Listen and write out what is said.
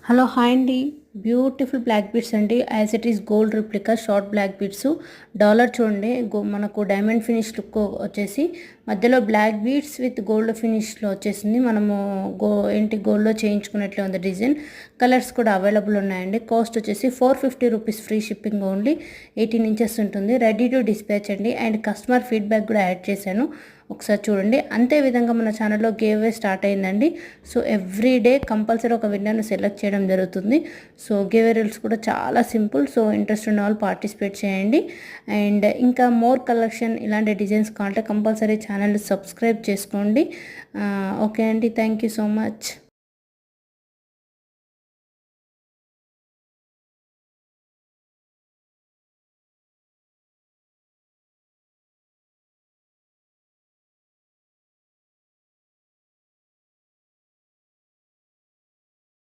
Hello hi అండి. Beautiful black beads అండి. As it is gold replica short black beads. Dollar చూడండి, మనకు diamond finish look వచ్చేసి మధ్యలో బ్లాక్ బీడ్స్ విత్ గోల్డ్ ఫినిష్లో వచ్చేసింది. మనము గోల్డ్లో చేయించుకున్నట్లే ఉంది డిజైన్. కలర్స్ కూడా అవైలబుల్ ఉన్నాయండి. కాస్ట్ వచ్చేసి 450 rupees, free shipping only. 18 inches ఉంటుంది. రెడీ టు డిస్పాచ్ అండి. అండ్ కస్టమర్ ఫీడ్బ్యాక్ కూడా యాడ్ చేశాను, ఒకసారి చూడండి. అంతే విధంగా మన ఛానల్లో గివ్ అవే స్టార్ట్ అయిందండి. సో ఎవ్రీ డే కంపల్సరీ ఒక విన్నర్ను సెలెక్ట్ చేయడం జరుగుతుంది. సో గివ్ అవే రూల్స్ కూడా చాలా సింపుల్. సో ఇంట్రెస్ట్ ఉన్న వాళ్ళు పార్టిసిపేట్ చేయండి. అండ్ ఇంకా మోర్ కలెక్షన్ ఇలాంటి డిజైన్స్ కావాలంటే కంపల్సరీ ఛానల్ సబ్స్క్రైబ్ చేసుకోండి. ఓకే అండి, థ్యాంక్ యూ సో మచ్.